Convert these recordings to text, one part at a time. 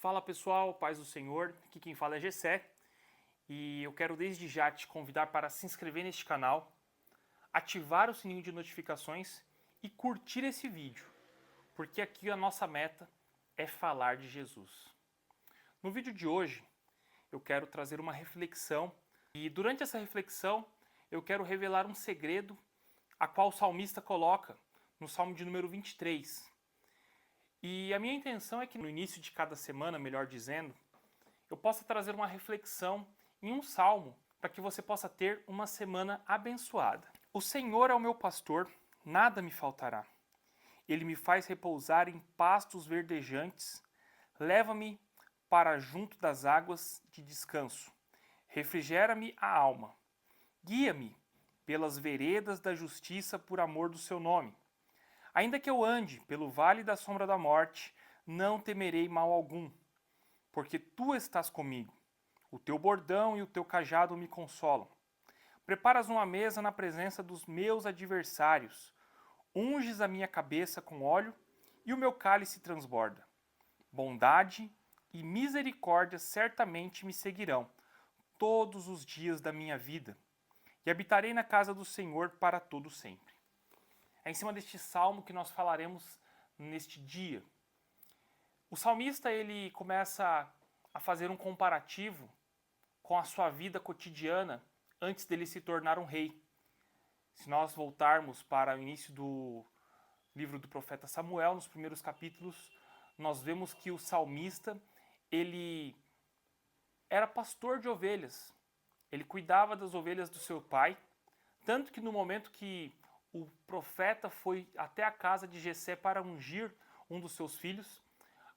Fala pessoal, paz do Senhor, aqui quem fala é Gessé e eu quero desde já te convidar para se inscrever neste canal, ativar o sininho de notificações e curtir esse vídeo, porque aqui a nossa meta é falar de Jesus. No vídeo de hoje eu quero trazer uma reflexão e durante essa reflexão eu quero revelar um segredo a qual o salmista coloca no Salmo de número 23. E a minha intenção é que no início de cada semana, melhor dizendo, eu possa trazer uma reflexão em um salmo para que você possa ter uma semana abençoada. O Senhor é o meu pastor, nada me faltará. Ele me faz repousar em pastos verdejantes, leva-me para junto das águas de descanso, refrigera-me a alma, guia-me pelas veredas da justiça por amor do seu nome. Ainda que eu ande pelo vale da sombra da morte, não temerei mal algum, porque tu estás comigo. O teu bordão e o teu cajado me consolam. Preparas uma mesa na presença dos meus adversários. Unges a minha cabeça com óleo e o meu cálice transborda. Bondade e misericórdia certamente me seguirão todos os dias da minha vida, e habitarei na casa do Senhor para todo sempre. É em cima deste salmo que nós falaremos neste dia. O salmista ele começa a fazer um comparativo com a sua vida cotidiana antes dele se tornar um rei. Se nós voltarmos para o início do livro do profeta Samuel, nos primeiros capítulos, nós vemos que o salmista ele era pastor de ovelhas. Ele cuidava das ovelhas do seu pai, tanto que no momento que o profeta foi até a casa de Jessé para ungir um dos seus filhos,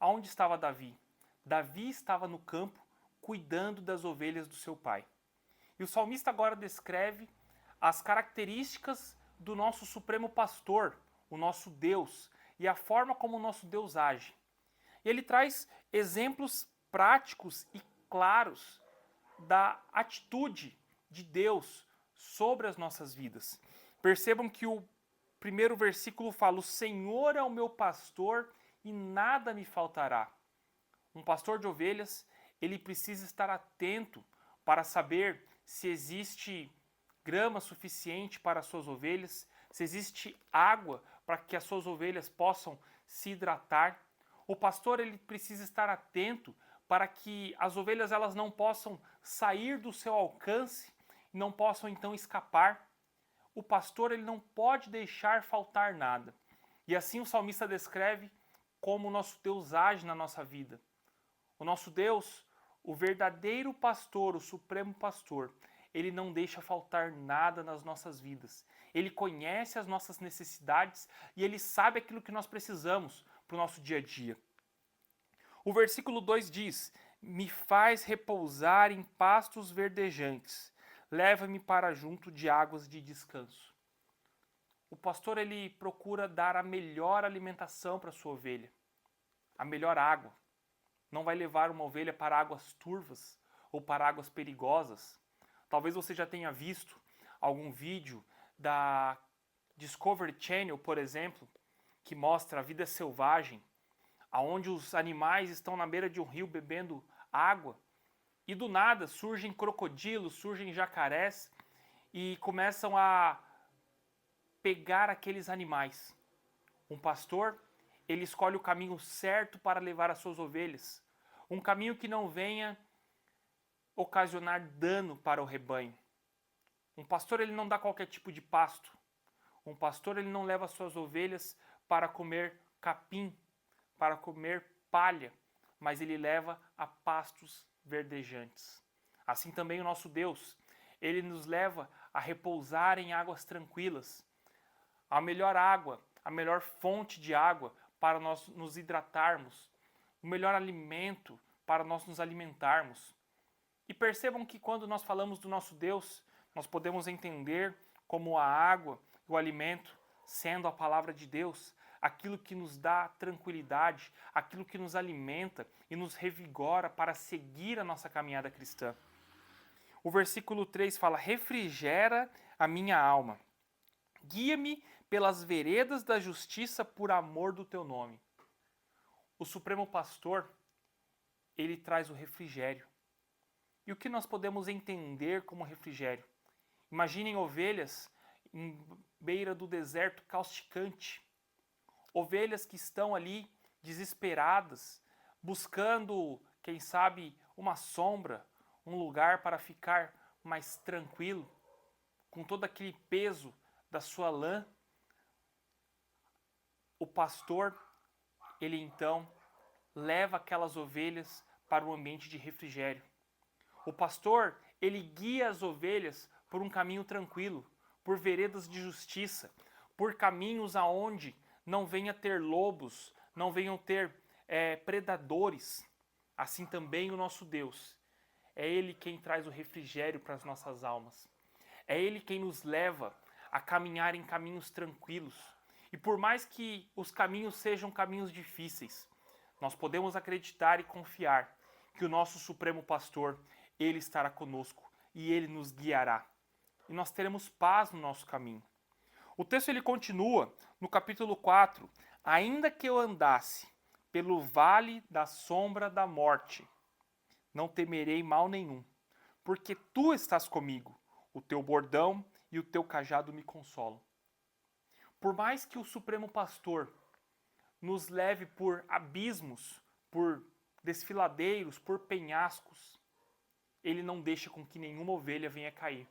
aonde estava Davi? Davi estava no campo cuidando das ovelhas do seu pai. E o salmista agora descreve as características do nosso supremo pastor, o nosso Deus, e a forma como o nosso Deus age. E ele traz exemplos práticos e claros da atitude de Deus sobre as nossas vidas. Percebam que o primeiro versículo fala: o Senhor é o meu pastor e nada me faltará. Um pastor de ovelhas, ele precisa estar atento para saber se existe grama suficiente para as suas ovelhas, se existe água para que as suas ovelhas possam se hidratar. O pastor ele precisa estar atento para que as ovelhas elas não possam sair do seu alcance, não possam então escapar. O pastor ele não pode deixar faltar nada. E assim o salmista descreve como o nosso Deus age na nossa vida. O nosso Deus, o verdadeiro pastor, o supremo pastor, ele não deixa faltar nada nas nossas vidas. Ele conhece as nossas necessidades e ele sabe aquilo que nós precisamos para o nosso dia a dia. O versículo 2 diz: me faz repousar em pastos verdejantes, leva-me para junto de águas de descanso. O pastor ele procura dar a melhor alimentação para a sua ovelha, a melhor água. Não vai levar uma ovelha para águas turvas ou para águas perigosas. Talvez você já tenha visto algum vídeo da Discovery Channel, por exemplo, que mostra a vida selvagem, aonde os animais estão na beira de um rio bebendo água e do nada surgem crocodilos, surgem jacarés e começam a pegar aqueles animais. Um pastor, ele escolhe o caminho certo para levar as suas ovelhas, um caminho que não venha ocasionar dano para o rebanho. Um pastor ele não dá qualquer tipo de pasto. Um pastor ele não leva as suas ovelhas para comer capim, para comer palha, mas ele leva a pastos verdejantes. Assim também o nosso Deus, ele nos leva a repousar em águas tranquilas. A melhor água, a melhor fonte de água para nós nos hidratarmos, o melhor alimento para nós nos alimentarmos. E percebam que quando nós falamos do nosso Deus, nós podemos entender como a água, o alimento, sendo a palavra de Deus, aquilo que nos dá tranquilidade, aquilo que nos alimenta e nos revigora para seguir a nossa caminhada cristã. O versículo 3 fala: refrigera a minha alma, guia-me pelas veredas da justiça por amor do teu nome. O Supremo Pastor, ele traz o refrigério. E o que nós podemos entender como refrigério? Imaginem ovelhas em beira do deserto causticante. Ovelhas que estão ali desesperadas, buscando, quem sabe, uma sombra, um lugar para ficar mais tranquilo, com todo aquele peso da sua lã. O pastor, ele então leva aquelas ovelhas para um ambiente de refrigério. O pastor, ele guia as ovelhas por um caminho tranquilo, por veredas de justiça, por caminhos aonde não venha ter lobos, não venham ter predadores. Assim também o nosso Deus. É Ele quem traz o refrigério para as nossas almas. É Ele quem nos leva a caminhar em caminhos tranquilos. E por mais que os caminhos sejam caminhos difíceis, nós podemos acreditar e confiar que o nosso Supremo Pastor, Ele estará conosco e Ele nos guiará. E nós teremos paz no nosso caminho. O texto ele continua no capítulo 4. Ainda que eu andasse pelo vale da sombra da morte, não temerei mal nenhum, porque tu estás comigo, o teu bordão e o teu cajado me consolam. Por mais que o Supremo Pastor nos leve por abismos, por desfiladeiros, por penhascos, ele não deixa com que nenhuma ovelha venha cair.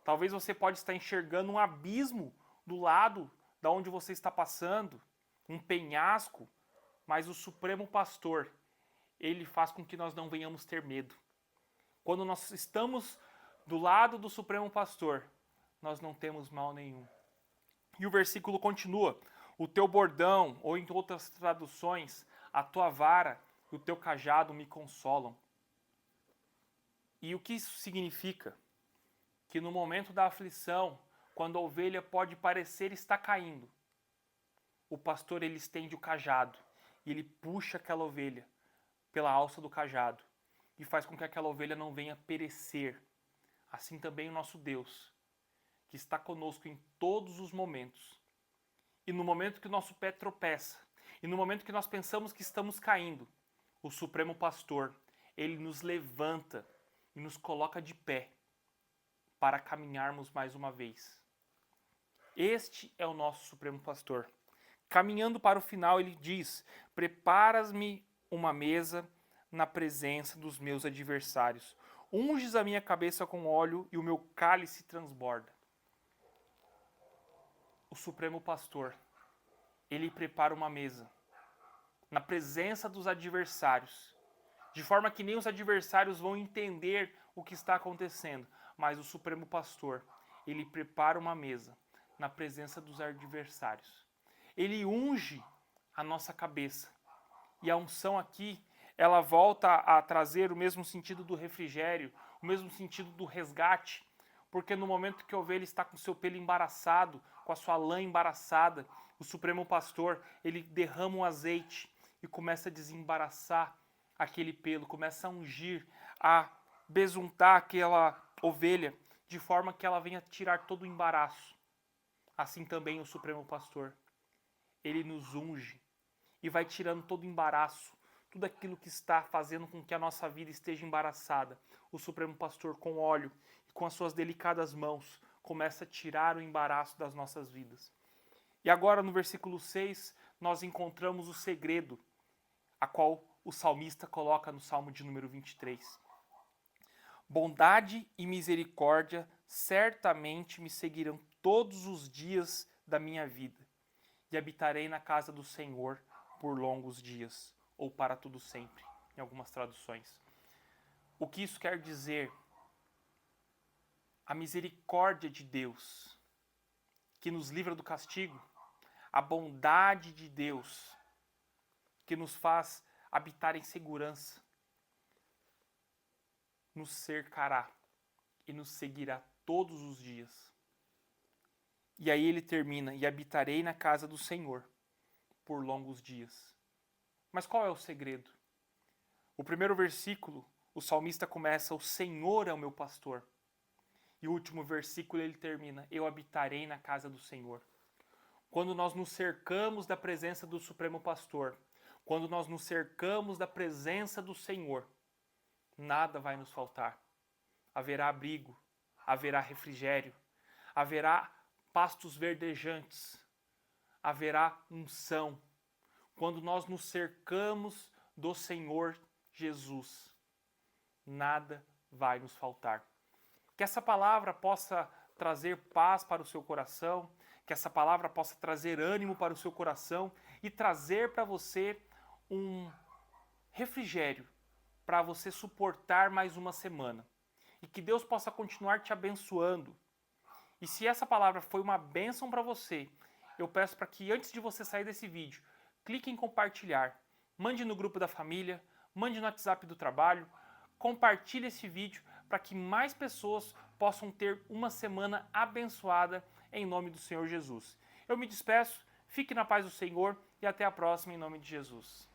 Talvez você pode estar enxergando um abismo do lado da onde você está passando, um penhasco, mas o Supremo Pastor, ele faz com que nós não venhamos ter medo. Quando nós estamos do lado do Supremo Pastor, nós não temos mal nenhum. E o versículo continua: o teu bordão, ou em outras traduções, a tua vara e o teu cajado me consolam. E o que isso significa? Que no momento da aflição, quando a ovelha pode parecer estar caindo, o pastor ele estende o cajado e ele puxa aquela ovelha pela alça do cajado e faz com que aquela ovelha não venha perecer. Assim também o nosso Deus, que está conosco em todos os momentos. E no momento que o nosso pé tropeça, e no momento que nós pensamos que estamos caindo, o Supremo Pastor, ele nos levanta e nos coloca de pé para caminharmos mais uma vez. Este é o nosso Supremo Pastor. Caminhando para o final, ele diz: preparas-me uma mesa na presença dos meus adversários. Unges a minha cabeça com óleo e o meu cálice transborda. O Supremo Pastor, ele prepara uma mesa na presença dos adversários, de forma que nem os adversários vão entender o que está acontecendo, mas o Supremo Pastor, ele prepara uma mesa na presença dos adversários. Ele unge a nossa cabeça. E a unção aqui, ela volta a trazer o mesmo sentido do refrigério, o mesmo sentido do resgate, porque no momento que a ovelha está com seu pelo embaraçado, com a sua lã embaraçada, o Supremo Pastor, ele derrama um azeite e começa a desembaraçar aquele pelo, começa a ungir, a besuntar aquela ovelha, de forma que ela venha tirar todo o embaraço. Assim também o Supremo Pastor, ele nos unge e vai tirando todo o embaraço, tudo aquilo que está fazendo com que a nossa vida esteja embaraçada. O Supremo Pastor, com óleo e com as suas delicadas mãos, começa a tirar o embaraço das nossas vidas. E agora, no versículo 6, nós encontramos o segredo, a qual o salmista coloca no Salmo de número 23. Bondade e misericórdia certamente me seguirão todos os dias da minha vida, e habitarei na casa do Senhor por longos dias, ou para tudo sempre, em algumas traduções. O que isso quer dizer? A misericórdia de Deus, que nos livra do castigo, a bondade de Deus, que nos faz habitar em segurança, nos cercará e nos seguirá todos os dias. E aí ele termina: e habitarei na casa do Senhor por longos dias. Mas qual é o segredo? O primeiro versículo, o salmista começa: o Senhor é o meu pastor. E o último versículo ele termina: eu habitarei na casa do Senhor. Quando nós nos cercamos da presença do Supremo Pastor, Quando nós nos cercamos da presença do Senhor, nada vai nos faltar. Haverá abrigo, haverá refrigério, haverá pastos verdejantes, haverá unção. Quando nós nos cercamos do Senhor Jesus, nada vai nos faltar. Que essa palavra possa trazer paz para o seu coração, que essa palavra possa trazer ânimo para o seu coração e trazer para você um refrigério para você suportar mais uma semana. E que Deus possa continuar te abençoando. E se essa palavra foi uma bênção para você, eu peço para que antes de você sair desse vídeo, clique em compartilhar. Mande no grupo da família, mande no WhatsApp do trabalho, compartilhe esse vídeo para que mais pessoas possam ter uma semana abençoada em nome do Senhor Jesus. Eu me despeço, fique na paz do Senhor e até a próxima em nome de Jesus.